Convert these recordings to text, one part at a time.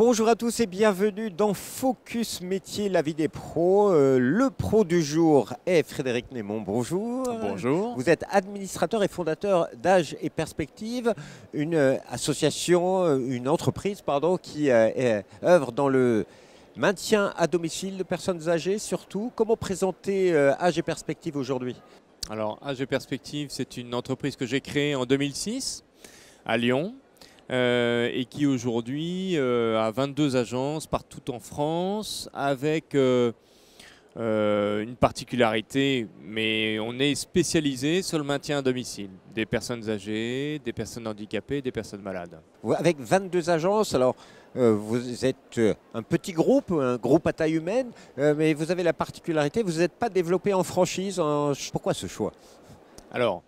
Bonjour à tous et bienvenue dans Focus Métier, la vie des pros. Le pro du jour est Frédéric Némon. Bonjour. Bonjour. Vous êtes administrateur et fondateur d'Âge et Perspective, une association, une entreprise pardon, qui œuvre dans le maintien à domicile de personnes âgées surtout. Comment présenter Âge et Perspective aujourd'hui? Alors, Âge et Perspective, c'est une entreprise que j'ai créée en 2006 à Lyon. Et qui aujourd'hui a 22 agences partout en France avec une particularité, mais on est spécialisé sur le maintien à domicile des personnes âgées, des personnes handicapées, des personnes malades. Avec 22 agences, alors vous êtes un petit groupe, un groupe à taille humaine, mais vous avez la particularité, vous n'êtes pas développé en franchise. Pourquoi ce choix? Alors,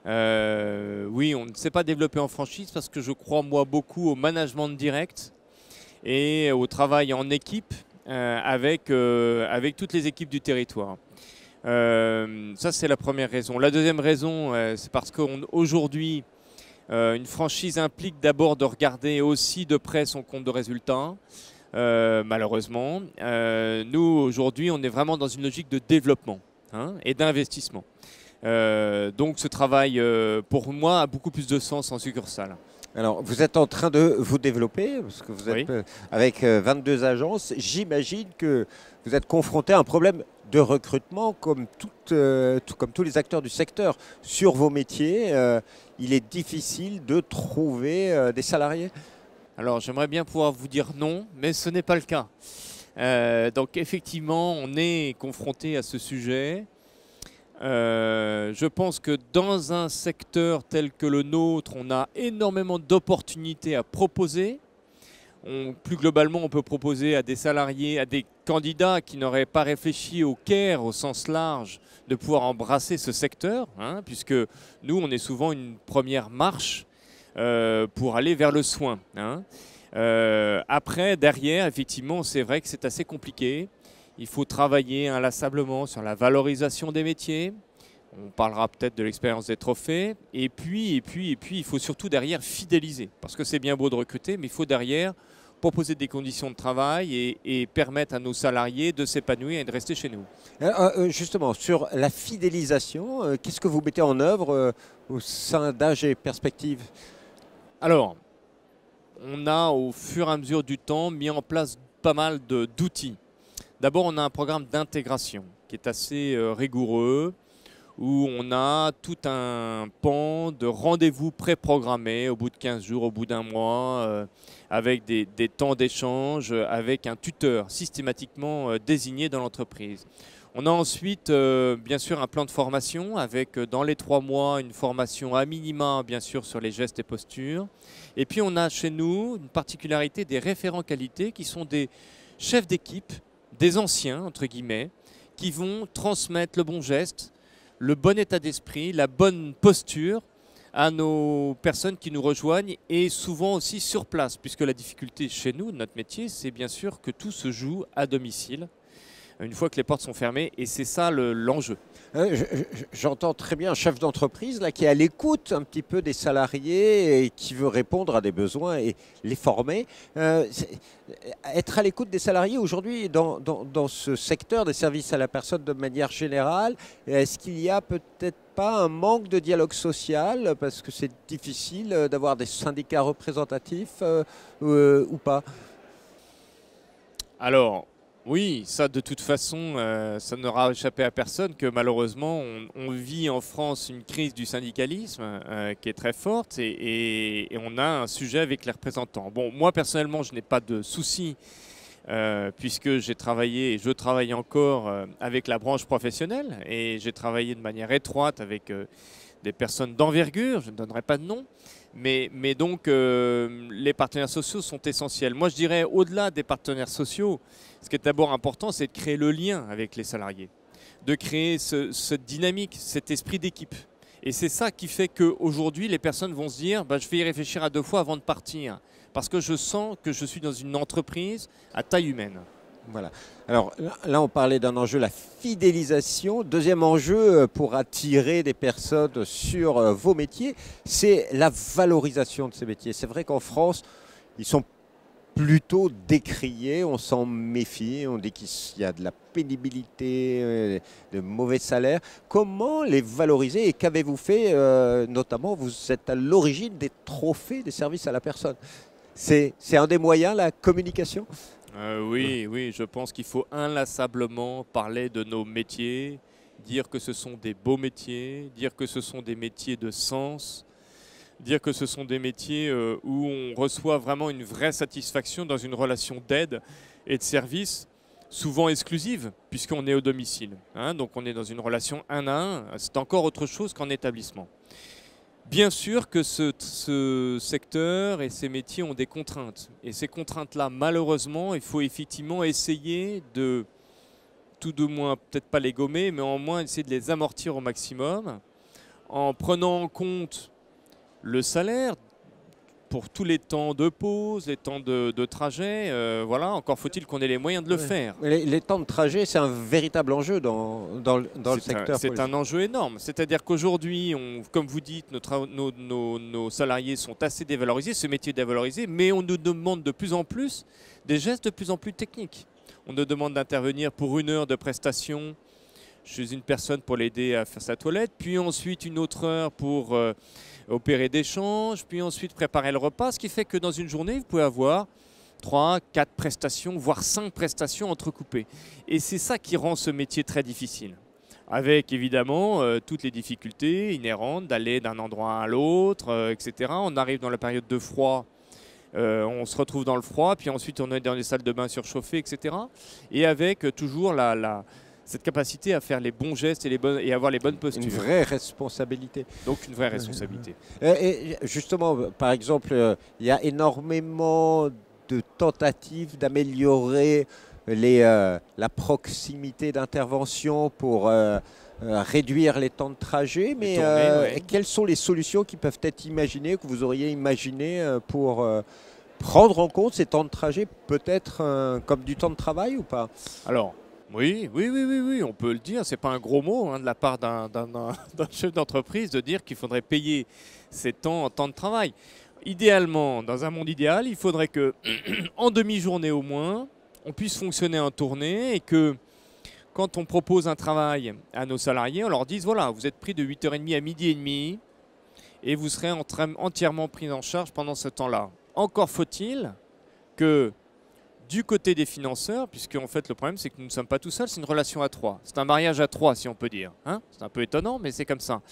oui, on ne s'est pas développé en franchise parce que je crois moi beaucoup au management direct et au travail en équipe avec toutes les équipes du territoire. Ça, c'est la première raison. La deuxième raison, c'est parce qu'aujourd'hui, une franchise implique d'abord de regarder aussi de près son compte de résultat. Malheureusement, nous, aujourd'hui, on est vraiment dans une logique de développement et d'investissement. Donc ce travail, pour moi, a beaucoup plus de sens en succursale. Alors, vous êtes en train de vous développer, parce que vous êtes avec 22 agences. J'imagine que vous êtes confronté à un problème de recrutement, comme tous les acteurs du secteur. Sur vos métiers, il est difficile de trouver des salariés? Alors, j'aimerais bien pouvoir vous dire non, mais ce n'est pas le cas. Donc, effectivement, on est confronté à ce sujet. Je pense que dans un secteur tel que le nôtre, on a énormément d'opportunités à proposer. Plus globalement, on peut proposer à des salariés, à des candidats qui n'auraient pas réfléchi au care au sens large, de pouvoir embrasser ce secteur, puisque nous, on est souvent une première marche pour aller vers le soin. Après, derrière, effectivement, c'est vrai que c'est assez compliqué. Il faut travailler inlassablement sur la valorisation des métiers. On parlera peut-être de l'expérience des trophées. Et puis, il faut surtout derrière fidéliser. Parce que c'est bien beau de recruter, mais il faut derrière proposer des conditions de travail et permettre à nos salariés de s'épanouir et de rester chez nous. Justement, sur la fidélisation, qu'est-ce que vous mettez en œuvre au sein d'Âge et Perspective? Alors, on a au fur et à mesure du temps mis en place pas mal d'outils. D'abord, on a un programme d'intégration qui est assez rigoureux, où on a tout un pan de rendez-vous préprogrammés au bout de 15 jours, au bout d'un mois, avec des temps d'échange, avec un tuteur systématiquement désigné dans l'entreprise. On a ensuite, bien sûr, un plan de formation avec, dans les 3 mois, une formation à minima, bien sûr, sur les gestes et postures. Et puis, on a chez nous une particularité des référents qualité qui sont des chefs d'équipe, des anciens, entre guillemets, qui vont transmettre le bon geste, le bon état d'esprit, la bonne posture à nos personnes qui nous rejoignent et souvent aussi sur place, puisque la difficulté chez nous, notre métier, c'est bien sûr que tout se joue à domicile, une fois que les portes sont fermées, et c'est ça l'enjeu. J'entends très bien un chef d'entreprise là, qui est à l'écoute un petit peu des salariés et qui veut répondre à des besoins et les former. Être à l'écoute des salariés aujourd'hui dans ce secteur des services à la personne de manière générale, est-ce qu'il y a peut-être pas un manque de dialogue social parce que c'est difficile d'avoir des syndicats représentatifs ou pas? Alors, oui, ça de toute façon, ça n'aura échappé à personne que malheureusement on vit en France une crise du syndicalisme qui est très forte et on a un sujet avec les représentants. Bon, moi personnellement, je n'ai pas de souci puisque j'ai travaillé et je travaille encore avec la branche professionnelle et j'ai travaillé de manière étroite avec des personnes d'envergure, je ne donnerai pas de nom. Mais donc, les partenaires sociaux sont essentiels. Moi, je dirais, au-delà des partenaires sociaux, ce qui est d'abord important, c'est de créer le lien avec les salariés, de créer cette dynamique, cet esprit d'équipe. Et c'est ça qui fait qu'aujourd'hui, les personnes vont se dire je vais y réfléchir à 2 fois avant de partir, parce que je sens que je suis dans une entreprise à taille humaine. Voilà. Alors là, on parlait d'un enjeu, la fidélisation. Deuxième enjeu pour attirer des personnes sur vos métiers, c'est la valorisation de ces métiers. C'est vrai qu'en France, ils sont plutôt décriés, on s'en méfie, on dit qu'il y a de la pénibilité, de mauvais salaires. Comment les valoriser et qu'avez-vous fait notamment, vous êtes à l'origine des trophées des services à la personne. C'est un des moyens, la communication? Oui, oui, je pense qu'il faut inlassablement parler de nos métiers, dire que ce sont des beaux métiers, dire que ce sont des métiers de sens, dire que ce sont des métiers où on reçoit vraiment une vraie satisfaction dans une relation d'aide et de service, souvent exclusive, puisqu'on est au domicile. Hein, donc on est dans une relation 1 à 1, c'est encore autre chose qu'en établissement. Bien sûr que ce secteur et ces métiers ont des contraintes. Et ces contraintes-là, malheureusement, il faut effectivement essayer de, tout de moins, peut-être pas les gommer, mais au moins essayer de les amortir au maximum, en prenant en compte le salaire pour tous les temps de pause, les temps de trajet. Voilà, encore faut-il qu'on ait les moyens de le faire. Les temps de trajet, c'est un véritable enjeu dans le secteur. C'est un enjeu énorme. C'est-à-dire qu'aujourd'hui, comme vous dites, nos salariés sont assez dévalorisés, ce métier est dévalorisé, mais on nous demande de plus en plus des gestes de plus en plus techniques. On nous demande d'intervenir pour 1 heure de prestation chez une personne pour l'aider à faire sa toilette, puis ensuite une autre heure pour opérer des changes, puis ensuite préparer le repas, ce qui fait que dans une journée, vous pouvez avoir 3, 4 prestations, voire 5 prestations entrecoupées. Et c'est ça qui rend ce métier très difficile. Avec évidemment toutes les difficultés inhérentes d'aller d'un endroit à l'autre, etc. On arrive dans la période de froid, on se retrouve dans le froid, puis ensuite on est dans les salles de bain surchauffées, etc. Et avec toujours cette capacité à faire les bons gestes et avoir les bonnes postures. Une vraie responsabilité. Donc une vraie responsabilité. Et justement, par exemple, il y a énormément de tentatives d'améliorer la proximité d'intervention pour réduire les temps de trajet. Mais quelles sont les solutions qui peuvent être imaginées, que vous auriez imaginées pour prendre en compte ces temps de trajet, peut-être comme du temps de travail ou pas? Alors, oui, on peut le dire. C'est pas un gros mot de la part d'un chef d'entreprise de dire qu'il faudrait payer ces temps en temps de travail. Idéalement, dans un monde idéal, il faudrait que, en demi-journée au moins, on puisse fonctionner en tournée et que, quand on propose un travail à nos salariés, on leur dise voilà, vous êtes pris de 8h30 à 12h30 et vous serez entièrement pris en charge pendant ce temps-là. Encore faut-il que, du côté des financeurs, puisque en fait le problème c'est que nous ne sommes pas tout seuls, c'est une relation à 3. C'est un mariage à 3 si on peut dire. Hein, c'est un peu étonnant mais c'est comme ça.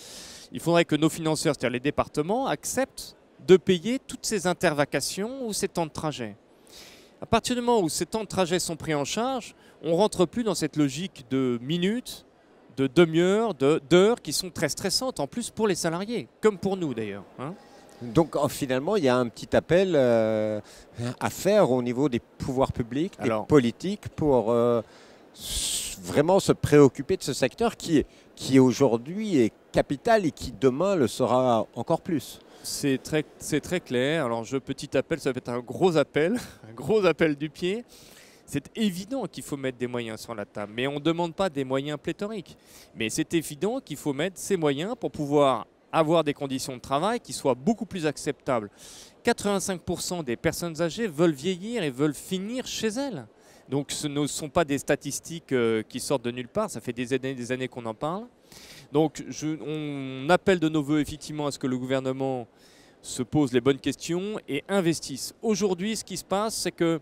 Il faudrait que nos financeurs, c'est-à-dire les départements, acceptent de payer toutes ces intervacations ou ces temps de trajet. À partir du moment où ces temps de trajet sont pris en charge, on ne rentre plus dans cette logique de minutes, de demi-heures, d'heures qui sont très stressantes en plus pour les salariés, comme pour nous d'ailleurs. Hein. Donc finalement, il y a un petit appel à faire au niveau des pouvoirs publics, des politiques, pour vraiment se préoccuper de ce secteur qui aujourd'hui est capital et qui demain le sera encore plus. C'est très clair. Alors, petit appel, ça va être un gros appel du pied. C'est évident qu'il faut mettre des moyens sur la table, mais on ne demande pas des moyens pléthoriques. Mais c'est évident qu'il faut mettre ces moyens pour pouvoir avoir des conditions de travail qui soient beaucoup plus acceptables. 85% des personnes âgées veulent vieillir et veulent finir chez elles. Donc ce ne sont pas des statistiques qui sortent de nulle part, ça fait des années qu'on en parle. Donc on appelle de nos voeux effectivement à ce que le gouvernement se pose les bonnes questions et investisse. Aujourd'hui, ce qui se passe, c'est que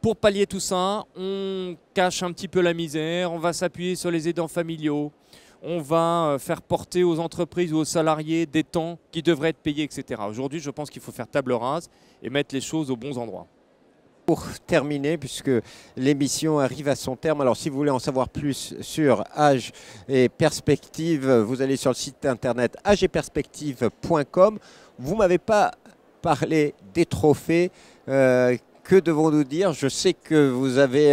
pour pallier tout ça, on cache un petit peu la misère, on va s'appuyer sur les aidants familiaux, on va faire porter aux entreprises ou aux salariés des temps qui devraient être payés, etc. Aujourd'hui, je pense qu'il faut faire table rase et mettre les choses aux bons endroits. Pour terminer, puisque l'émission arrive à son terme, alors si vous voulez en savoir plus sur Âge et Perspective, vous allez sur le site internet ageetperspective.com. Vous ne m'avez pas parlé des trophées. Que devons-nous dire? Je sais que vous avez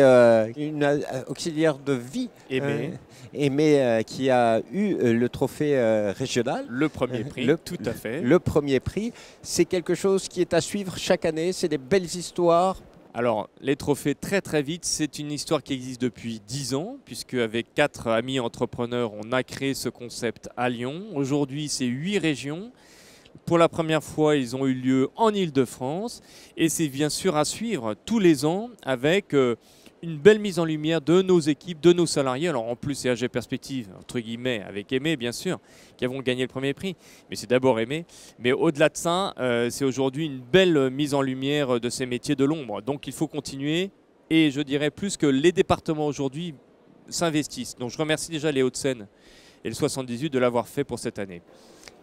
une auxiliaire de vie, Aimée, qui a eu le trophée régional. Le premier prix, tout à fait. Le premier prix. C'est quelque chose qui est à suivre chaque année. C'est des belles histoires. Alors, les trophées très très vite, c'est une histoire qui existe depuis 10 ans, puisque avec 4 amis entrepreneurs, on a créé ce concept à Lyon. Aujourd'hui, c'est 8 régions. Pour la première fois, ils ont eu lieu en Île-de-France et c'est bien sûr à suivre tous les ans avec une belle mise en lumière de nos équipes, de nos salariés. Alors en plus, c'est AG Perspective, entre guillemets, avec Aimé, bien sûr, qui avons gagné le premier prix. Mais c'est d'abord Aimé. Mais au-delà de ça, c'est aujourd'hui une belle mise en lumière de ces métiers de l'ombre. Donc il faut continuer. Et je dirais plus que les départements aujourd'hui s'investissent. Donc je remercie déjà les Hauts-de-Seine et le 78 de l'avoir fait pour cette année.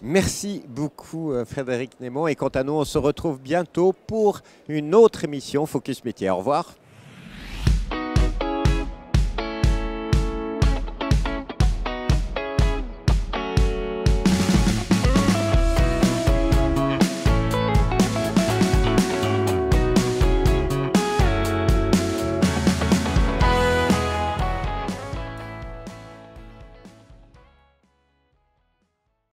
Merci beaucoup Frédéric Némon. Et quant à nous, on se retrouve bientôt pour une autre émission Focus Métier. Au revoir.